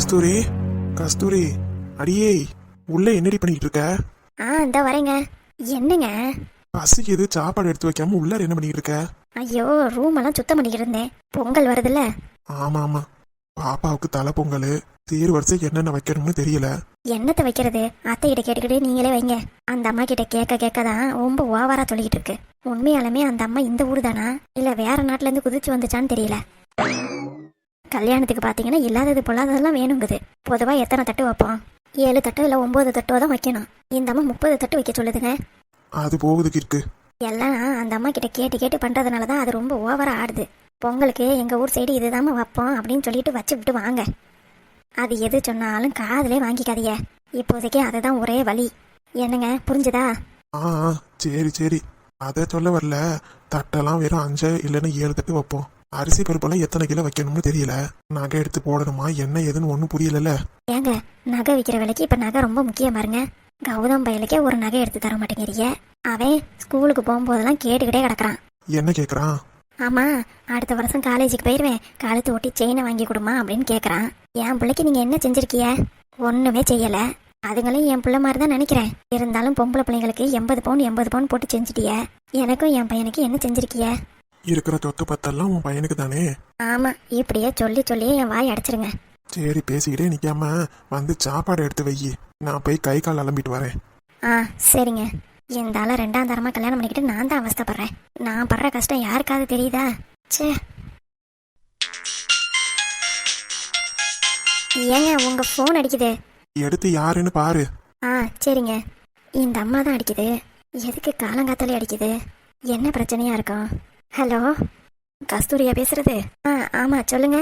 கஸ்தூரி, கஸ்தூரி, அடியே, உள்ள என்னடி பண்ணிட்டு இருக்க? இந்த வரேங்க. என்னங்க? பசிக்குது, சாப்பாடு எடுத்து வைக்காம உள்ளார என்ன பண்ணிட்டு இருக்க? ஐயோ, ரூம் எல்லாம் சுத்தம் பண்ணிக்கிட்டு இருந்தேன். பொங்கல் வருதுல்ல. ஆமா ஆமா, பாப்பாவுக்கு தலை பொங்கல். தேர் வருஷம் என்னென்ன வைக்கணும்னு தெரியல. என்னத்தை வைக்கிறது? அத்தை கிட்ட கேட்டுக்கிட்டே நீங்களே வைங்க. அந்த அம்மா கிட்ட கேட்க தான் ரொம்ப ஓவரா சொல்லிக்கிட்டு இருக்கு. உண்மையாலுமே அந்த அம்மா இந்த ஊர் தானா இல்ல வேற நாட்டுல இருந்து குதிச்சு வந்துச்சான்னு தெரியல. கல்யாணத்துக்கு பாத்தீங்கன்னா இல்லாதது பொல்லாததெல்லாம் வேணுங்குது. பொதுவா எத்தனை தட்டு வைப்போம்? 7 தட்டோ இல்ல 9 தட்டோ தான் வைக்கணும். இந்த அம்மா 30 தட்டு வைக்க சொல்லுதுங்க. அது போகுதுக்கு இருக்கு. எல்லாம் அந்த அம்மா கிட்ட கேட்டு பண்றதுனாலதான் அது ரொம்ப ஓவரா ஆடுது. பொங்கலுக்கு எங்க ஊர் சைடு இதுதாம வைப்போம் அப்படின்னு சொல்லிட்டு வச்சு விட்டு வாங்க. அது எது சொன்னாலும் காதுலே வாங்கிக்காதீங்க. இப்போதைக்கு அதுதான் ஒரே வழி. என்னங்க, புரிஞ்சுதா? ஆ சரி சரி, அதை சொல்ல வரல. தட்டெல்லாம் வெறும் 5 இல்லைன்னா 7 தட்டு வைப்போம். அரிசி பருப்பெல்லாம் எத்தனை கிலோ வைக்கணும்னு தெரியல. நகை எடுத்து போடணுமா என்ன ஏதுன்னு ஒன்றும் புரியல. ஏங்க, நகை விற்கிற விலைக்கு இப்ப நகை ரொம்ப முக்கியம் பாருங்க. கௌதம் பயலுக்கே ஒரு நகை எடுத்து தர மாட்டேங்கிறீங்க. அவன் ஸ்கூலுக்கு போகும்போதெல்லாம் கேட்டுக்கிட்டே கிடக்குறான். என்ன கேக்குறான்? ஆமா, அடுத்த வருஷம் காலேஜுக்கு போயிருவேன், காலத்து ஒட்டி செயினை வாங்கி கொடுமா அப்படின்னு கேக்குறான். என் பிள்ளைக்கு நீங்க என்ன செஞ்சிருக்கிய? ஒண்ணுமே செய்யல. அதுங்களும் என் பிள்ளை மாதிரி தான் நினைக்கிறேன். இருந்தாலும் பொம்பளை பிள்ளைங்களுக்கு 80 பவுன் போட்டு செஞ்சுட்டிய. எனக்கும் என் பையனுக்கு என்ன செஞ்சிருக்கிய? இருக்கிற சொத்து பத்தெல்லாம் உன் பையனுக்கு தானே. ஆமா, இப்படியே சொல்லியே என் வாய் அடைச்சிருங்க. சரி, பேசிக்கிட்டே நிக்காம வந்து சாப்பாடு எடுத்து வை. நான் போய் கை கால் அலம்பிட்டு வரேன். சரிங்க. இந்த ஆள 2ஆம் தரமா கல்யாணம் பண்ணிக்கிட்டு நான் தான் அவஸ்தைப்படுறேன். நான் படுற கஷ்டம் யாருக்காவது தெரியுதா? சே. ஏங்க, உங்க போன் அடிக்குது. எடுத்து யாருன்னு பாரு. சரிங்க. இந்த அம்மா தான் அடிக்குது. எதுக்கு காலங்காத்தாலே அடிக்குது? என்ன பிரச்சனையா இருக்கும்? ஹலோ, கஸ்தூரியா பேசுறது? ஆமா, சொல்லுங்க.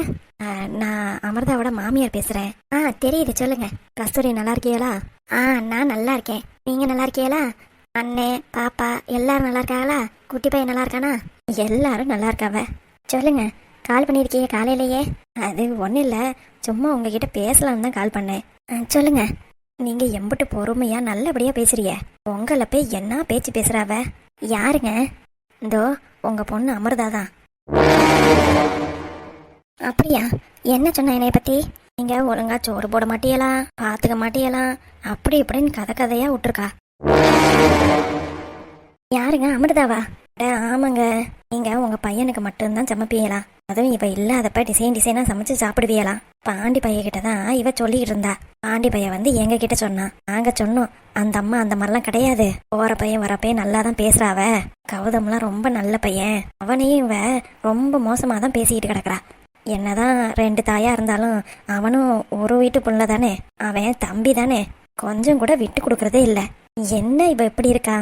நான் அமிர்தாவோட மாமியார் பேசுறேன். தெரியுது, சொல்லுங்க. கஸ்தூரி நல்லா இருக்கீங்களா? நான் நல்லா இருக்கேன். நீங்க நல்லா இருக்கீங்களா? அண்ணே, பாப்பா எல்லாரும் நல்லா இருக்காங்களா? குட்டி பையன் நல்லா இருக்கானா? எல்லாரும் நல்லா இருக்காவ. சொல்லுங்க, கால் பண்ணியிருக்கீங்க காலையிலேயே? அது ஒன்றும் இல்லை, சும்மா உங்ககிட்ட பேசலான்னு தான் கால் பண்ணேன். சொல்லுங்க. நீங்க எம்பிட்டு பொறுமையா நல்லபடியா பேசுறிய. உங்களை போய் என்ன பேச்சு பேசுறாவ? யாருங்க? இதோ உங்க பொண்ணு அமிர்தா தான். அப்படியா? என்ன சொன்ன என்னைய பத்தி? நீங்க ஒழுங்கா சோறு போட மாட்டியலா, பாத்துக்க மாட்டியலா, அப்படி இப்படின்னு கதையா விட்டுருக்கா. யாருங்க? அமிர்தாவா? ஆமாங்க. நீங்க உங்க பையனுக்கு மட்டும்தான் சமைப்பீங்களா? அதுவும் இவ இல்லாதப்ப டிசைனா சமைச்சு சாப்பிடுவீங்களா? பாண்டி பையகிட்ட தான் இவ சொல்லிக்கிட்டு இருந்தா. பாண்டி பையன் வந்து எங்க கிட்ட சொன்னா. நாங்க சொன்னோம், அந்த அம்மா அந்த மாதிரிலாம் கிடையாது, போற பையன் வர பையன் நல்லா தான் பேசுறாவ, கௌதம்லாம் ரொம்ப நல்ல பையன், அவனையும் இவ ரொம்ப மோசமா தான் பேசிக்கிட்டு கிடக்குறா. என்னதான் 2 தாயா இருந்தாலும் அவனும் ஒரு வீட்டு புள்ள தானே, அவன் தம்பி தானே, கொஞ்சம் கூட விட்டு கொடுக்கறதே இல்ல. என்ன இவ எப்படி இருக்கா?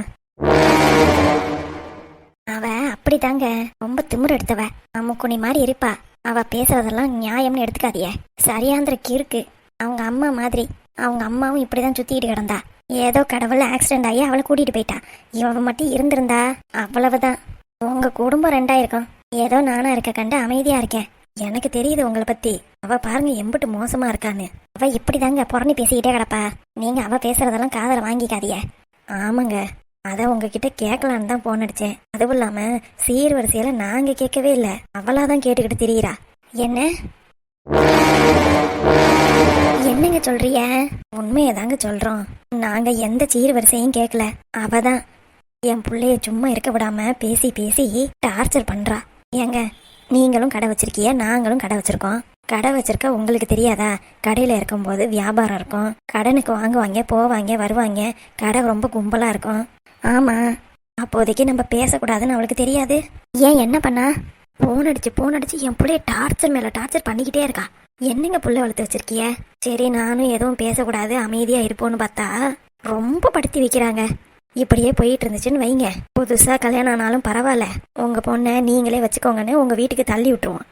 அவ அப்படிதாங்க, ரொம்ப திமிரு எடுத்தவ, அம்முக்குனி மாதிரி இருப்பா. அவ பேசுறதெல்லாம் நியாயம்னு எடுத்துக்காதிய. சரியாந்திர கிறுக்கு. அவங்க அம்மா மாதிரி. அவங்க அம்மாவும் இப்படிதான் சுத்திட்டு கிடந்தா. ஏதோ கடவுள் ஆக்சிடென்ட் ஆகி அவளை கூட்டிட்டு போயிட்டா. இவ மட்டும் இருந்திருந்தா அவ்வளவுதான். உங்க குடும்பம் 2 இருக்கும். ஏதோ நானா இருக்க கண்டு அமைதியா இருக்கேன். எனக்கு தெரியுது உங்களை பத்தி. அவ பாருங்க எம்பிட்டு மோசமா இருக்கான்னு. அவ இப்படிதாங்க புறணி பேசிக்கிட்டே கிடப்பா. நீங்க அவ பேசுறதெல்லாம் காதல வாங்கிக்காதிய. ஆமாங்க, அத உங்ககிட்ட கேட்கலான்னு தான் போன் அடிச்சேன். அதுவும் இல்லாம சீர்வரிசையில நாங்க கேட்கவே இல்ல, அவளாதான் கேட்டுக்கிட்டு திரியிறா. என்ன என்னங்க சொல்றிய? உண்மையதாங்க சொல்றோம். நாங்க எந்த சீர்வரிசையும் கேட்கல. அவதான் என் பிள்ளைய சும்மா இருக்க விடாம பேசி டார்ச்சர் பண்றா. ஏங்க, நீங்களும் கடை வச்சிருக்கிய, நாங்களும் கடை வச்சிருக்கோம். கடை வச்சிருக்க உங்களுக்கு தெரியாதா? கடையில இருக்கும்போது வியாபாரம் இருக்கும், கடனுக்கு வாங்குவாங்க, போவாங்க, வருவாங்க, கடை ரொம்ப கும்பலா இருக்கும். ஆமா, அப்போதைக்கு நம்ம பேசக்கூடாதுன்னு அவளுக்கு தெரியாது. ஏன், என்ன பண்ணா? போன் அடிச்சு என் பிள்ளைய டார்ச்சர் மேல டார்ச்சர் பண்ணிக்கிட்டே இருக்கா. என்னங்க புள்ள வளர்த்து வச்சிருக்கிய? சரி, நானும் எதுவும் பேசக்கூடாது அமைதியா இருப்போன்னு பார்த்தா ரொம்ப படுத்தி வைக்கிறாங்க. இப்படியே போயிட்டு இருந்துச்சுன்னு வைங்க, புதுசா கல்யாணம் ஆனாலும் பரவாயில்ல, உங்க பொண்ணை நீங்களே வச்சுக்கோங்கன்னு உங்க வீட்டுக்கு தள்ளி விட்டுருவோம்.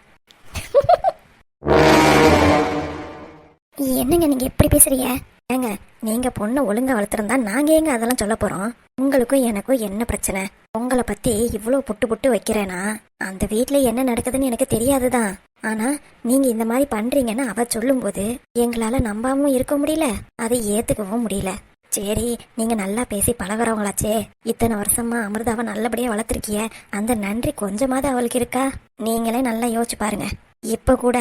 என்னங்க நீங்க எப்படி பேசுறீங்க? ஏங்க, நீங்க பொண்ணை ஒழுங்கா வளர்த்துருந்தா நாங்க ஏங்க அதெல்லாம் சொல்ல போறோம்? உங்களுக்கும் எனக்கும் என்ன பிரச்சனை? உங்களை பத்தி இவ்வளவு புட்டு வைக்கிறேன்னா அந்த வீட்டுல என்ன நடக்குதுன்னு எனக்கு தெரியாதுதான். ஆனா நீங்க இந்த மாதிரி பண்றீங்கன்னு அவ சொல்லும் போது எங்களால நம்பாமவும் இருக்க முடியல, அதை ஏத்துக்கவும் முடியல. சரி, நீங்க நல்லா பேசி பழகுறவங்களாச்சே, இத்தனை வருஷமா அமிர்தாவை நல்லபடியா வளர்த்துருக்கிய, அந்த நன்றி கொஞ்சமாவது அவளுக்கு இருக்கா? நீங்களே நல்லா யோசிச்சு பாருங்க. இப்ப கூட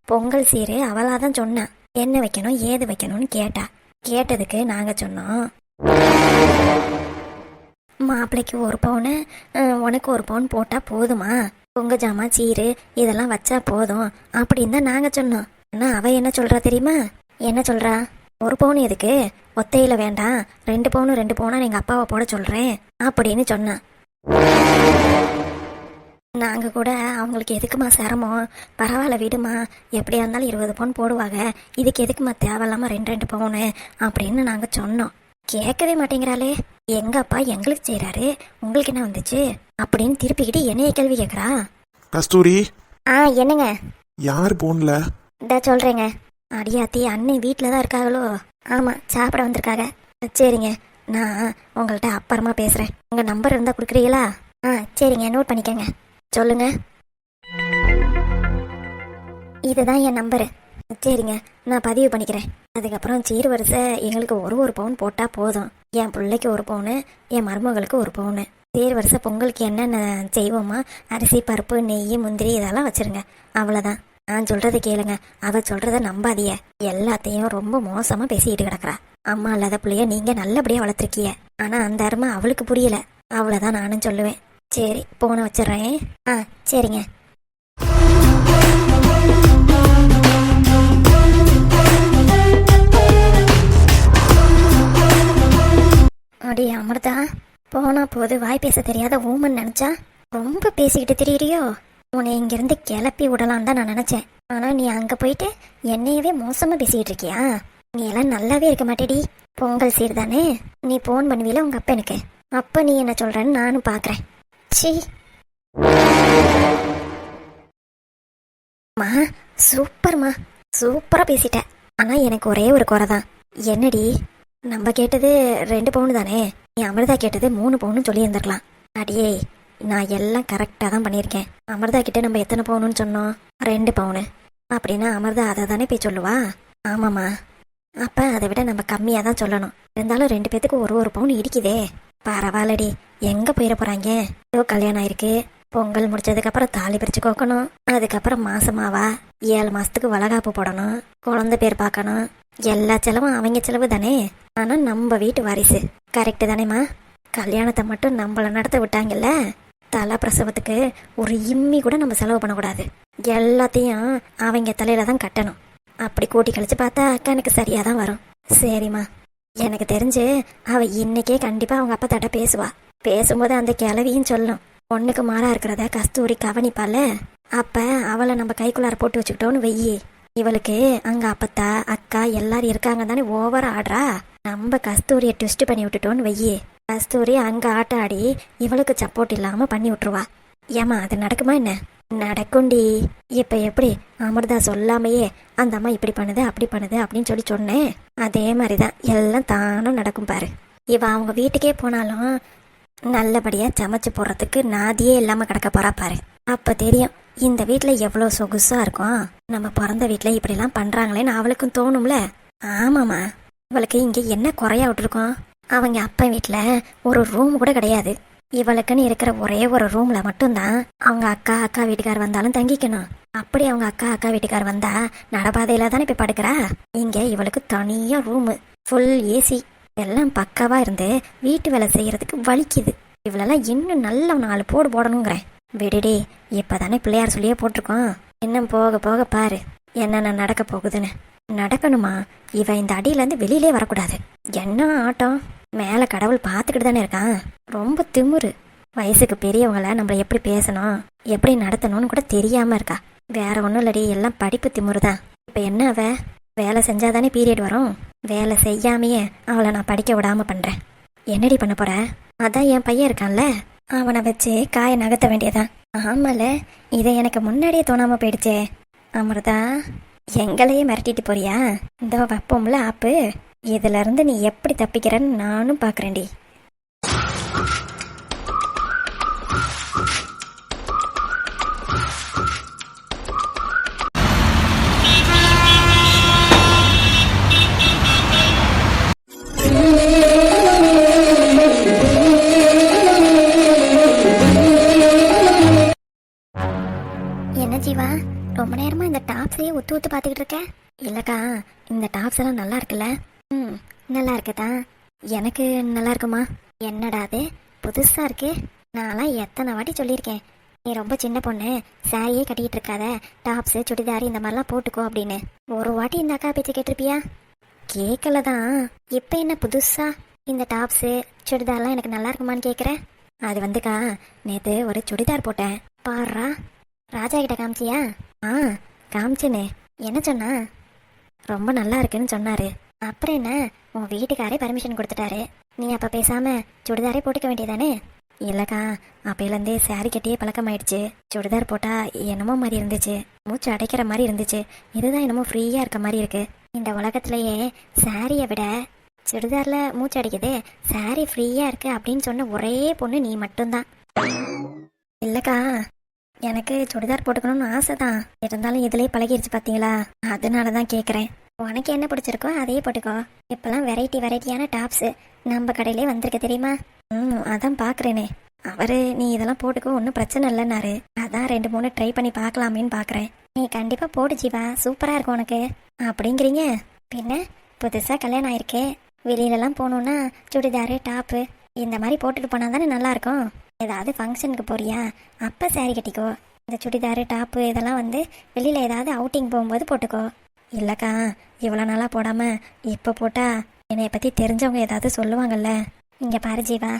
பொங்கல் சீரு அவளாதான் சொன்னா என்ன வைக்கணும் ஏது வைக்கணும்னு கேட்டா. கேட்டதுக்கு நாங்க சொன்னோம், மாப்பிள்ளைக்கு ஒரு பவுனு உனக்கு ஒரு பவுன் போட்டா போதுமா, பொங்க ஜாமா சீரு இதெல்லாம் வச்சா போதும் அப்படின்னு தான் நாங்க சொன்னோம். ஆனா அவ என்ன சொல்றா தெரியுமா? என்ன சொல்றா? ஒரு பவுன் எதுக்கு, ஒத்தையில வேண்டாம், 2 பவுனா எங்க அப்பாவை போட சொல்றேன் அப்படின்னு சொன்னா. நாங்க கூட அவங்களுக்கு எதுக்குமா சிரமம், பரவாயில்ல விடுமா, எப்படியா இருந்தாலும் 20 பவுன் போடுவாங்க, இதுக்கு எதுக்குமா தேவையில்லாம 2 பவுனு அப்படின்னு நாங்க சொன்னோம். கேட்கவே மாட்டேங்கிறாளே. எங்க அப்பா எங்களுக்கு செய்யறாரு, உங்களுக்கு என்ன வந்துச்சு அப்படின்னு திருப்பிக்கிட்டு என்னைய கேள்வி கேட்கறா. கஸ்தூரி, என்னங்க? யார் போன்ல? இதா சொல்றேங்க. அடியாத்தி அண்ணன் வீட்டில் தான் இருக்காங்களோ? ஆமா, சாப்பிட வந்திருக்காங்க. சரிங்க, நான் உங்கள்கிட்ட அப்புறமா பேசுறேன். உங்க நம்பர் இருந்தா கொடுக்குறீங்களா? சரிங்க, நோட் பண்ணிக்கங்க. சொல்லுங்க. இதுதான் என் நம்பரு. சரிங்க, நான் பதிவு பண்ணிக்கிறேன். அதுக்கப்புறம் சீர் வரிசை எங்களுக்கு ஒரு பவுன் போட்டா போதும். என் பிள்ளைக்கு 1 பவுனு, என் மருமகளுக்கு 1 பவுனு. சீர் வரிசை பொங்கலுக்கு என்னென்ன செய்வோமா, அரிசி பருப்பு நெய் முந்திரி இதெல்லாம் வச்சிருங்க. அவ்வளோதான். நான் சொல்றதை கேளுங்க, அவ சொல்றத நம்பாதிய. எல்லாத்தையும் ரொம்ப மோசமா பேசிக்கிட்டு கிடக்குறா. அம்மா இல்லாத பிள்ளைய நீங்க நல்லபடியா வளர்த்துருக்கிய, ஆனா அந்த அருமை அவளுக்கு புரியல. அவ்வளவுதான் நானும் சொல்லுவேன். சரி, போன வச்சிடுறேன். சரிங்க. அடி அமிர்தா, போனா போது வாய் பேச தெரியாத ஊமன் நினைச்சா ரொம்ப பேசிக்கிட்டு திரியிறியோ? உன்னை இங்கிருந்து கிளப்பி விடலாம் தான் நான் நினைச்சேன். ஆனா நீ அங்க போயிட்டு என்னையவே மோசமா பேசிக்கிட்டு இருக்கியா? நீ எல்லாம் நல்லாவே இருக்க மாட்டேடி. பொங்கல் சீர் தானே, நீ போன் பண்ணுவீல உங்க அப்பா எனக்கு. அப்ப நீ என்ன சொல்றன்னு நானும் பாக்குறேன். சி மா, சூப்பர்மா, சூப்பரா பேசிட்ட. ஆனா எனக்கு ஒரே ஒரு குறை தான். என்னடி? நம்ம கேட்டது 2 பவுன் தானே, நீ அமிர்தா கேட்டது 3 பவுன்னு சொல்லி இருந்திருக்கலாம். அடியே, நான் எல்லாம் கரெக்டாக தான் பண்ணியிருக்கேன். அமிர்தா கிட்ட நம்ம எத்தனை பவுனுன்னு சொன்னோம்? 2 பவுனு. அப்படின்னா அமிர்தா அதை தானே போய் சொல்லுவா? ஆமாம்மா. அப்போ அதை விட நம்ம கம்மியாக தான் சொல்லணும். இருந்தாலும் 2 பேத்துக்கு ஒரு பவுன் இடிக்குதே. பரவாயில்லடி, எங்கே போயிட போகிறாங்க? ஏதோ கல்யாணம் ஆயிருக்கு. பொங்கல் முடிச்சதுக்கப்புறம் தாலி பிரித்து கோக்கணும். அதுக்கப்புறம் மாசமாவா 7 மாசத்துக்கு வளகாப்பு போடணும், குழந்தை பேர் பார்க்கணும். எல்லா செலவும் அவங்க செலவு தானே. ஆனா நம்ம வீட்டு வாரிசு. கரெக்டு தானேம்மா? கல்யாணத்தை மட்டும் நம்மள நடத்த விட்டாங்கல்ல, தலை பிரசவத்துக்கு ஒரு இம்மி கூட நம்ம செலவு பண்ணக்கூடாது. எல்லாத்தையும் அவங்க தலையில தான் கட்டணும். அப்படி கூட்டி கழிச்சு பார்த்தா கணக்கு சரியா தான் வரும். சரிம்மா, எனக்கு தெரிஞ்சு அவ இன்னைக்கே கண்டிப்பா அவங்க அப்பா தட்ட பேசுவா. பேசும்போது அந்த கிளவியும் சொல்லும், பொண்ணுக்கு மாறா இருக்கிறத கஸ்தூரி கவனிப்பால. அப்ப அவளை நம்ம கைக்குள்ளார போட்டு வச்சுக்கிட்டோன்னு வெய்யி, இவளுக்கு அங்க அப்பத்தா அக்கா எல்லாரும் இருக்காங்க தானே ஓவர் ஆடுறா. நம்ம கஸ்தூரியை ட்விஸ்ட் பண்ணி விட்டுட்டோன்னு வெய்யி, கஸ்தூரி அங்க ஆட்ட ஆடி இவளுக்கு சப்போர்ட் இல்லாம பண்ணி விட்டுருவா. ஏமா அது நடக்குமா என்ன? நடக்கும்டி. இப்ப எப்படி அமிர்தா சொல்லாமையே அந்த அம்மா இப்படி பண்ணுது அப்படி பண்ணுது அப்படின்னு சொல்லி சொன்னேன், அதே மாதிரிதான் எல்லாம் தானும் நடக்கும் பாரு. இவ அவங்க வீட்டுக்கே போனாலும் நல்லபடியா சமைச்சு போடுறதுக்கு நாதியே இல்லாம கிடக்க போறா பாரு. அப்ப தெரியும் இந்த வீட்டுல எவ்வளவு சொகுசா இருக்கும். நம்ம பிறந்த வீட்டுல இப்படி எல்லாம் பண்றாங்களேன்னு அவளுக்கும் தோணும்ல. ஆமாமா, இவளுக்கு இங்க என்ன குறையா விட்டுருக்கோம்? அவங்க அப்பா வீட்டுல ஒரு ரூம் கூட கிடையாது. இவளுக்குன்னு இருக்கிற ஒரே ஒரு ரூம்ல மட்டும்தான் அவங்க அக்கா வீட்டுக்கார் வந்தாலும் தங்கிக்கணும். அப்படி அவங்க அக்கா வீட்டுக்கார் வந்தா நடபாதையில தானே போய் படுக்கிறா. இங்க இவளுக்கு தனியா ரூமு, ஃபுல் ஏசி, எல்லாம் பக்காவா இருந்து வீட்டு வேலை செய்யறதுக்கு வலிக்குது. இவளெல்லாம் இன்னும் நல்ல 4 போடு போடணுங்கிறேன். விடுடி, இப்பதானே பிள்ளையார் சொல்லியே போட்டிருக்கோம். இன்னும் போக போக பாரு என்னென்ன நடக்க போகுதுன்னு. நடக்கணுமா? இவ இந்த அடியில இருந்து வெளியிலே வரக்கூடாது. என்ன ஆட்டம்! மேல கடவுள் பார்த்துக்கிட்டு தானே இருக்கான். ரொம்ப திமுரு. வயசுக்கு பெரியவங்கள நம்மள எப்படி பேசணும் எப்படி நடத்தணும்னு கூட தெரியாம இருக்கா. வேற ஒன்றும் இல்லடி, எல்லாம் படிப்பு திமுரு தான். இப்ப என்ன, அவ வேலை செஞ்சாதானே பீரியட் வரும். வேலை செய்யாமையே அவளை நான் படிக்க விடாம பண்றேன். என்னடி பண்ண போற? அதான் என் பையன் இருக்கான்ல, அவனை வச்சு காய நகர்த்த வேண்டியதான். ஆமால, இதை எனக்கு முன்னாடியே தோணாம போயிடுச்சே. அமிர்தா, எங்களையே மிரட்டிட்டு போறியா? இந்த வைப்போம்ல ஆப்பு, இதுல இருந்து நீ எப்படி தப்பிக்கிறன்னு நானும் பாக்குறேன்டி. உத்து உத்து பார்த்துக்கிட்டு இருக்க? இல்லக்கா, இந்த டாப்ஸ் எல்லாம் நல்லா இருக்குல்ல? ம், நல்லா இருக்குதான். எனக்கு நல்லா இருக்குமா? என்னடா அது புதுசா இருக்கு? நான்லாம் எத்தனை வாட்டி சொல்லியிருக்கேன், நீ ரொம்ப சின்ன பொண்ணு, சாரியே கட்டிக்கிட்டு இருக்காத, டாப்ஸு சுடிதார் இந்த மாதிரிலாம் போட்டுக்கோ அப்படின்னு. ஒரு வாட்டி இந்த அக்கா பேச்சு கேட்டிருப்பியா? கேட்கல தான். இப்போ என்ன புதுசா இந்த டாப்ஸு சுடிதார்லாம் எனக்கு நல்லா இருக்குமான்னு கேட்குற? அது வந்துக்கா, நேற்று ஒரு சுடிதார் போட்டேன் பாருடா. ராஜா கிட்ட காமிச்சியா? ஆ, காமிச்சேனே. என்ன சொன்னா? ரொம்ப நல்லா இருக்குன்னு சொன்னாரு. அப்புறம் என்ன, உன் வீட்டுக்காரே பர்மிஷன் கொடுத்துட்டாரு, நீ அப்போ பேசாம சுடிதாரே போட்டுக்க வேண்டியதானே? இல்லைக்கா, அப்பையிலேருந்தே சாரி கட்டியே பழக்கமாயிடுச்சு. சுடிதார் போட்டா என்னமோ மாதிரி இருந்துச்சு, மூச்சு அடைக்கிற மாதிரி இருந்துச்சு. இதுதான் என்னமோ ஃப்ரீயாக இருக்க மாதிரி இருக்கு. இந்த உலகத்திலேயே சாரியை விட சுடிதார்ல மூச்சு அடிக்குது, சாரி ஃப்ரீயாக இருக்கு அப்படின்னு சொன்ன ஒரே பொண்ணு நீ மட்டும்தான். இல்லைக்கா, எனக்கு சுடிதார் போட்டுக்கணும்னு ஆசை தான், இருந்தாலும் இதுலேயே பழகிருச்சு பார்த்தீங்களா, அதனால தான் கேட்குறேன். உனக்கு என்ன பிடிச்சிருக்கோ அதையே போட்டுக்கோ. இப்போல்லாம் வெரைட்டியான டாப்ஸு நம்ம கடையிலே வந்திருக்கு தெரியுமா? அதான் பார்க்குறேனே. அவரு நீ இதெல்லாம் போட்டுக்கோ, ஒன்றும் பிரச்சனை இல்லைன்னாரு. அதான் 2-3 ட்ரை பண்ணி பார்க்கலாமேன்னு பார்க்குறேன். நீ கண்டிப்பாக போடு ஜீவா, சூப்பராக இருக்கும் உனக்கு. அப்படிங்கிறீங்க? பின்ன புதுசாக கல்யாணம் ஆயிருக்கே, வெளியிலலாம் போகணுன்னா சுடிதாரு டாப்பு இந்த மாதிரி போட்டுட்டு போனால் தானே நல்லாயிருக்கும். ஏதாவது ஃபங்க்ஷனுக்கு போறியா, அப்போ சாரி கட்டிக்கோ. இந்த சுடிதாரு டாப்பு இதெல்லாம் வந்து வெளியில் ஏதாவது அவுட்டிங் போகும்போது போட்டுக்கோ. இல்லைக்கா, இவ்வளோ நாளாக போடாமல் இப்போ போட்டால் என்னை பற்றி தெரிஞ்சவங்க ஏதாவது சொல்லுவாங்கல்ல. இங்கே பாரு ஜீவா,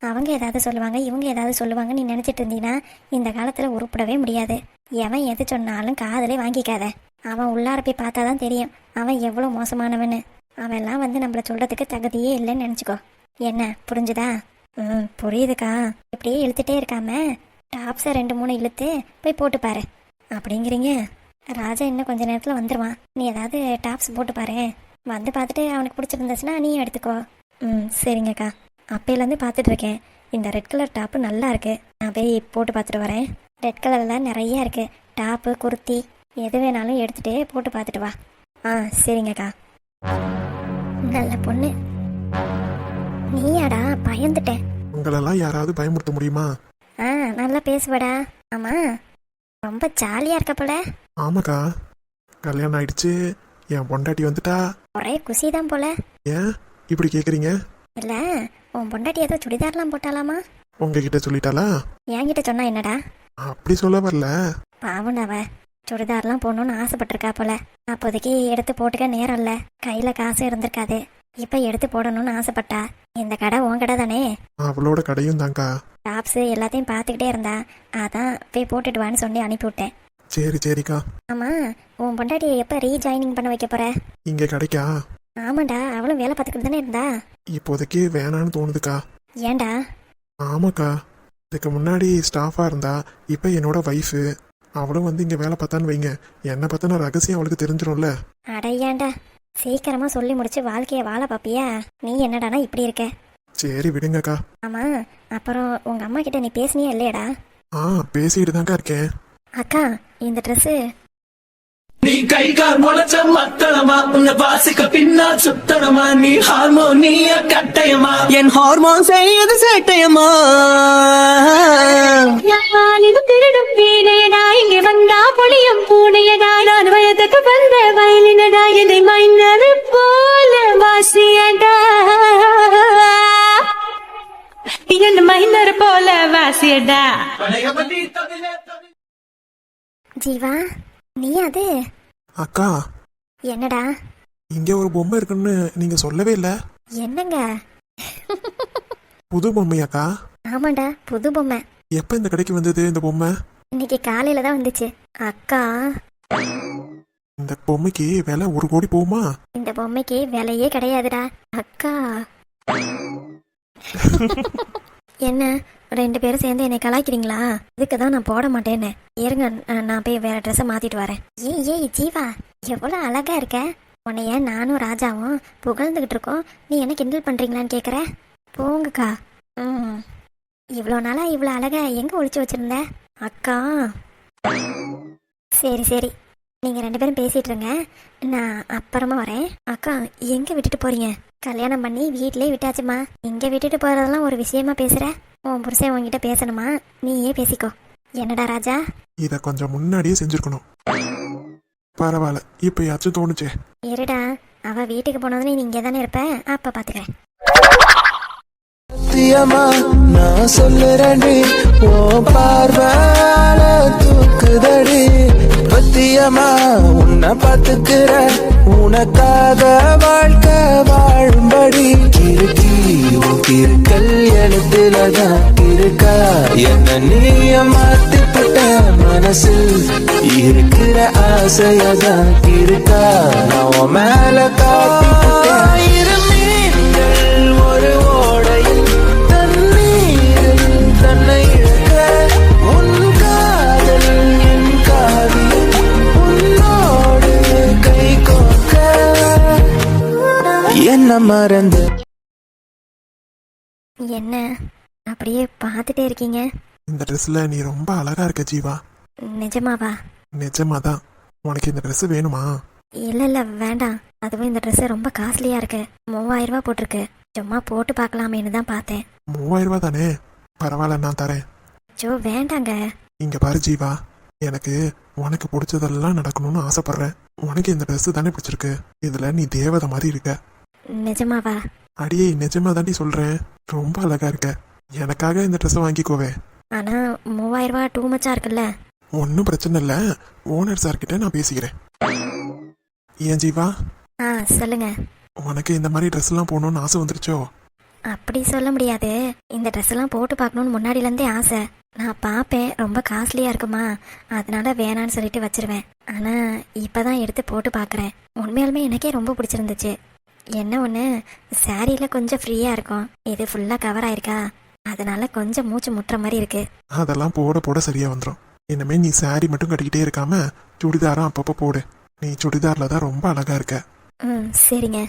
அவங்க ஏதாவது சொல்லுவாங்க, இவங்க ஏதாவது சொல்லுவாங்க நீ நினச்சிட்டு இருந்தீங்கன்னா இந்த காலத்தில் உருப்படவே முடியாது. எவன் எது சொன்னாலும் காதலே வாங்கிக்காத. அவன் உள்ளார போய் பார்த்தா தான் தெரியும் அவன் எவ்வளோ மோசமானவன்னு. அவன்லாம் வந்து நம்மளை சொல்கிறதுக்கு தகுதியே இல்லைன்னு நினச்சிக்கோ. என்ன புரிஞ்சுதா? புரியுதுக்கா. இப்படியே இழுத்துட்டே இருக்காம டாப்ஸை 2-3 இழுத்து போய் போட்டு பாரு. அப்படிங்கிறீங்க? ராஜா இன்னும் கொஞ்ச நேரத்தில் வந்துடுவான், நீ ஏதாவது டாப்ஸ் போட்டு பாரு. வந்து பார்த்துட்டு அவனுக்கு பிடிச்சிருந்துச்சுன்னா நீயும் எடுத்துக்கோ. சரிங்கக்கா. அப்பையிலேருந்து பார்த்துட்டு இருக்கேன், இந்த ரெட் கலர் டாப்பு நல்லா இருக்கு, நான் போய் போட்டு பார்த்துட்டு வரேன். ரெட் கலரில் நிறையா இருக்கு, டாப்பு குர்த்தி எது வேணாலும் எடுத்துகிட்டு போட்டு பார்த்துட்டு வா. சரிங்கக்கா. நல்ல பொண்ணு. நீயாடா? பயந்துட்டேன். உங்களெல்லாம் யாராவது பயமுறுத்த முடியுமா? நல்லா பேசுவடா. ஆமா, ரொம்ப ஜாலியாக இருக்க போல. ஆமாக்கா, கல்யாணம் ஆயிடுச்சு, என் பொண்டாட்டி வந்துட்டா. ஒரே குசி தான் போல. ஏன் இப்படி கேட்குறீங்க? இல்லை, உன் பொண்டாட்டி ஏதோ சுடிதார்லாம் போட்டாலாமா? உங்ககிட்ட சொல்லிட்டாளா? என்கிட்ட சொன்னா என்னடா? அப்படி சொல்ல வரல. பாவண்டாவ சுடிதார்லாம் போடணும்னு ஆசைப்பட்டிருக்கா போல. அப்போதைக்கு எடுத்து போட்டுக்க நேரம் இல்லை, கையில் காசு இருந்திருக்காது. இப்போ எடுத்து போடணும்னு ஆசைப்பட்டா. இந்த கடை உன் கடை தானே? அவளோட கடையும் தான்க்கா. டாப்ஸு எல்லாத்தையும் பார்த்துக்கிட்டே இருந்தா, அதான் போய் போட்டுட்டு வான்னு சொல்லி அனுப்பிவிட்டேன். சரிக்கா. ஆமாம், உன் பொண்டாட்டியை எப்போ ரீஜாயினிங் பண்ண வைக்க போற? இங்கே கிடைக்கா? ஆமாண்டா, அவளும் வேலை பார்த்துக்கிட்டு தானே இருந்தா. இப்போதைக்கு வேணான்னு தோணுதுக்கா. ஏன்டா? ஆமாக்கா, இதுக்கு முன்னாடி ஸ்டாஃபாக இருந்தா, இப்போ என்னோட வைஃபு. அவளும் வந்து இங்கே வேலை பார்த்தான்னு வைங்க, என்னை பார்த்தா ரகசியம் அவளுக்கு தெரிஞ்சிடும்ல. அடையாண்டா, சீக்கிரமா சொல்லி முடிச்சு வாழ்க்கைய வாழ பாப்பியா? நீ என்னடானா இப்படி இருக்க? சரி விடுங்கக்கா. ஆமா, அப்புறம் உங்க அம்மா கிட்ட நீ பேசுனியா இல்லையடா? பேசிட்டு தான்க்கா இருக்கேன். அக்கா, இந்த ட்ரெஸ் நீ கை கால் முளைச்ச மத்தளமா, உன்னை வாசிக்க பின்னால் சுத்தனமா, நீ ஹார்மோனிய கட்டயமா, என் ஹார்மோன் செய்யது சேட்டையமா. இது திருடும் வீணையடா, இங்கே வந்தா பொழியும் பூனையடா, நான் வயதுக்கு வந்த வயலினடா, இதை மைனரு போல வாசியடா, என்ன மைனர் போல வாசியடா. ஜீவா, நீ அது? அக்கா, என்னடா? இங்க ஒரு பொம்மை இருக்குன்னு நீங்க சொல்லவே இல்ல. என்னங்க? புது பொம்மையாக்கா? ஆமாண்டா, புது பொம்மை. எப்ப இந்த கடைக்கு வந்தது இந்த பொம்மை? இன்னைக்கு காலையில தான் வந்துச்சு. அக்கா, இந்த பொம்மைக்கு விலை 1 கோடி போகுமா? இந்த பொம்மைக்கு விலையே கிடையாதுடா அக்கா. என்ன 2 பேரும் சேர்ந்து என்னை கலாய்க்கிறீங்களா? இதுக்கு தான் நான் போட மாட்டேன்னு. இருங்க, நான் போய் வேற ட்ரெஸ்ஸை மாத்திட்டு வரேன். ஏய் ஜீவா, எவ்வளோ அழகா இருக்க. உன்னைய நானும் ராஜாவும் புகழ்ந்துகிட்டு இருக்கோம், நீ என்ன கிண்டல் பண்றீங்களான்னு கேட்குற? போங்கக்கா. இவ்வளோ நாளா இவ்வளோ அழகா எங்க ஒழிச்சு வச்சிருந்த அக்கா? சரி, நீங்க 2 பேரும் பேசிட்டு இருங்க, நான் அப்புறமா வரேன். அக்கா, எங்க விட்டுட்டு போறீங்க? கல்யாணம் பண்ணி வீட்டிலே விட்டாச்சுமா, இங்க விட்டுட்டு போறதெல்லாம் ஒரு விஷயமா பேசுற? உன் புருஷன் உன்கிட்ட பேசணுமா? நீயே பேசிக்கோ. என்னடா ராஜா? இத கொஞ்சம் முன்னாடியே செஞ்சிருக்கணும். பரவாயில்ல இப்பயாச்சும் தோணுச்சே. இருடா, அவ வீட்டுக்கு போனதுன்னு நீ இங்கே தானே இருப்ப, அப்ப பாத்துக்கிறேன். சத்தியமா நான் சொல்லுறேன்டி, ஓ பார்வால தூக்குதடி. பத்தியமா உன்னை பாத்துக்கிற, உனக்காக வாழ்க்கை வாழும்படி. கிறுக்கி உன் கிறுக்கல் எழுத்துலதான் இருக்கா, என்ன நீய மாத்திப்பட்ட மனசில் இருக்கிற ஆசையதான் இருக்கா. நான் உன் மேல காப்பிட்டேன். ஒரு ஓடையில் தண்ணீரில் தன்னை இழக்க, உன் காதல் என் காவியம் உன்னோடு கை கோக்க என்ன மறந்த. என்ன அப்படியே பார்த்துட்டே இருக்கீங்க? இந்த ட்ரெஸ்ல நீ ரொம்ப அழகா இருக்க ஜீவா. நிஜமாவா? நிஜமாதான். உனக்கு இந்த ட்ரெஸ் வேணுமா? இல்ல வேண்டாம். அதுவும் இந்த ட்ரெஸ் ரொம்ப காஸ்ட்லியா இருக்கு, 3000 ரூபாய் போட்டிருக்கு. சும்மா போட்டு பார்க்கலாமேன்னு தான் பார்த்தேன். 3000 ரூபாய் தானே, பரவாயில்ல நான் தரேன். ஜோ வேண்டாங்க. இங்க பாரு ஜீவா, எனக்கு உனக்கு பிடிச்சதெல்லாம் நடக்கணும்னு ஆசைப்படுறேன். உனக்கு இந்த ட்ரெஸ் தானே பிடிச்சிருக்கு, இதுல நீ தேவதை மாதிரி இருக்க. நிஜமாவா? அடியே நிஜமா தாண்டி சொல்றேன், ரொம்ப அழகா இருக்க. எனக்காக இந்த ட்ரெஸ் வாங்கிக்கோவே. ஆனா 3000 ரூபாய் டூ மச்சா இருக்குல்ல. ஒன்றும் பிரச்சனை இல்லை, ஓனர் சார் கிட்ட நான் பேசிக்கிறேன். ஏன் ஜீவா, சொல்லுங்க. உனக்கு இந்த மாதிரி ட்ரெஸ் எல்லாம் போடணும்னு ஆசை வந்துருச்சோ? அப்படி சொல்ல முடியாது. இந்த ட்ரெஸ் எல்லாம் போட்டு பார்க்கணும்னு முன்னாடிலேருந்தே ஆசை. நான் பார்ப்பேன், ரொம்ப காஸ்ட்லியா இருக்குமா, அதனால வேணான்னு சொல்லிட்டு வச்சிருவேன். ஆனா இப்பதான் எடுத்து போட்டு பார்க்குறேன். உண்மையாலுமே எனக்கே ரொம்ப பிடிச்சிருந்துச்சு. என்ன ஒன்று, சாரியில கொஞ்சம் ஃப்ரீயா இருக்கும், இது ஃபுல்லா கவர் ஆயிருக்கா, அதனால கொஞ்சம் மூச்சு முட்டுற மாதிரி இருக்கு. அதெல்லாம் போட போட சரியா வந்துடும். இனிமே நீ சாரி மட்டும் கட்டிக்கிட்டே இருக்காம சுடிதாரம் அப்பப்போ போடு. நீ சுடிதார்ல தான் ரொம்ப அழகா இருக்க. சரிங்க.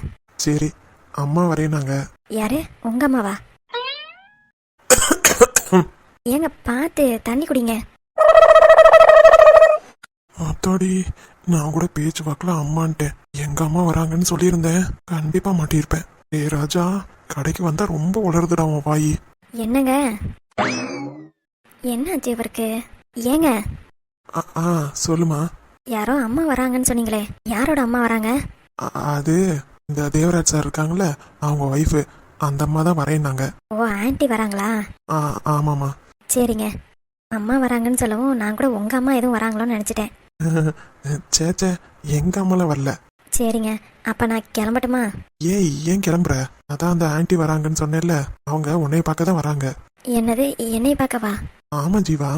சரி, அம்மா வரையினாங்க. யாரு? உங்க அம்மாவா? ஏங்க பார்த்து தண்ணி குடிங்க. அத்தாடி, நான் கூட பேச்சு வாக்குல அம்மான்ட்டேன். எங்க அம்மா வராங்கன்னு சொல்லியிருந்தேன், கண்டிப்பா மாட்டியிருப்பேன். ஏ ராஜா, கடைக்கு வந்தா ரொம்ப உளருதுடா உன் வாயி. என்னங்க என்னாச்சு இவருக்கு? ஏங்க சொல்லுமா. யாரோ அம்மா வராங்கன்னு சொன்னீங்களே, யாரோட அம்மா வராங்க? அது இந்த தேவராஜ் சார் இருக்காங்கல்ல, அவங்க ஒய்ஃபு, அந்த அம்மா தான் வரேன்னாங்க. ஓ, ஆன்ட்டி வராங்களா? ஆமாம்மா. சரிங்க. அம்மா வராங்கன்னு சொல்லவும் நான் கூட உங்க அம்மா எதுவும் வராங்களோன்னு நினைச்சிட்டேன். சேச்சே, எங்க அம்மாலாம் வரல. சரிங்க, அப்ப நான் கிளம்பட்டுமா? ஏன் கிளம்புற? அதான் அந்த ஆன்ட்டி வராங்கன்னு சொன்னேன்ல, அவங்க உன்னைய பார்க்க தான் வராங்க. என்னது, என்னை பார்க்கவா? ஆமா ஜீவா,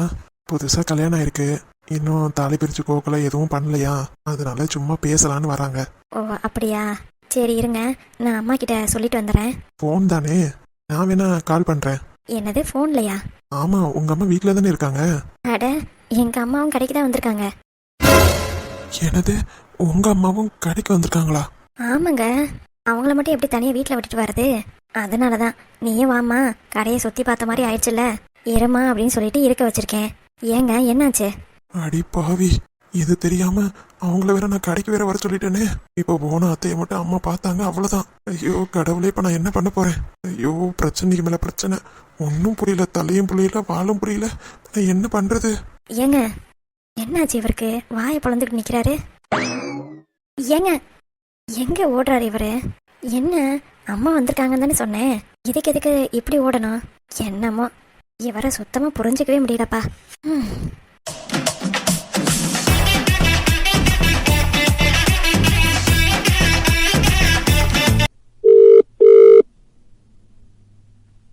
புதுசா கல்யாணம் ஆயிருக்கு, இன்னும் தாலி பிரிச்சு கோக்கல எதுவும் பண்ணலையா, அதனால சும்மா பேசலான்னு வராங்க. ஓ அப்படியா, சரி இருங்க, நான் அம்மா கிட்ட சொல்லிட்டு வந்துடுறேன். போன் தானே, நான் வேணா கால் பண்றேன். என்னது, போன்லயா? ஆமா, உங்க அம்மா வீட்டுல தானே இருக்காங்க. அட, எங்க அம்மாவும் கடைக்கு தான் வந்திருக்காங்க. என்னது, உங்க அம்மாவும் கடைக்கு வந்திருக்காங்களா? ஆமாங்க, அவங்கள மட்டும் எப்படி தனியா வீட்டுல விட்டுட்டு வர்றது? அதனாலதான் நீயும் வாமா, கடையை சுத்தி பார்த்த மாதிரி ஆயிடுச்சுல்ல, இருமா அப்படின்னு சொல்லிட்டு இருக்க வச்சிருக்கேன். ஏங்க என்னாச்சு? அடி பாவி, இது தெரியாம அவங்கள வேற நான் கடைக்கு வேற வர சொல்லிட்டேனே. இப்போ போன அத்தையை மட்டும் அம்மா பார்த்தாங்க, அவ்வளவுதான். ஐயோ கடவுளே, இப்ப நான் என்ன பண்ண போறேன்? ஐயோ, பிரச்சனைக்கு மேல பிரச்சனை, ஒன்னும் புரியல, தலையும் புரியல, வாழும் புரியல, நான் என்ன பண்றது? ஏங்க என்னாச்சு இவருக்கு? வாயை பொழந்துட்டு நிக்கிறாரு. ஏங்க எங்க ஓடுறாரு இவரு? என்ன, அம்மா வந்திருக்காங்கன்னு தானே சொன்னேன், இதுக்கு எதுக்கு இப்படி ஓடணும்? என்னமோ, இவரை சுத்தமா புரிஞ்சுக்கவே முடியலப்பா.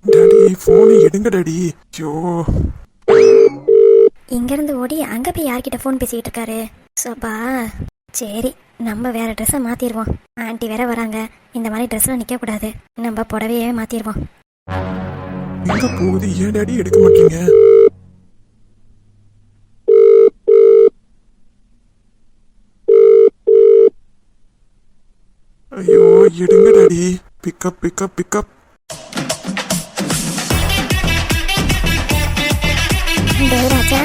டாடி, போனை எடுங்க டாடி. ஐயோ, இங்க இருந்து ஓடி அங்க போய் யார்கிட்ட போன் பேசிட்டு இருக்காரு? சோபா. சரி, நம்ம வேற ட்ரெஸ்ஸை மாத்திடுவோம். ஆன்ட்டி வேற வராங்க, இந்த மாதிரி ட்ரெஸ்ல நிக்க கூடாது, நம்ம புடவையே மாத்திடுவோம். எங்க போகுது? ஏன் டாடி எடுக்க மாட்டீங்க? ஐயோ, எடுங்க daddy. Pick up pick up pick up. Raja,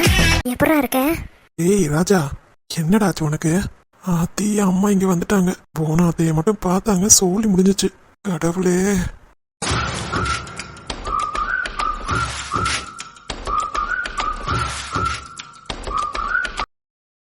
எப்படா இருக்க? ஏய் ராஜா, என்னடாச்சு உனக்கு? அத்தி அம்மா இங்க வந்துட்டாங்க, போன அத்தைய மட்டும் பார்த்தாங்க, சொல்லி முடிஞ்சிச்சு. கடவுளே.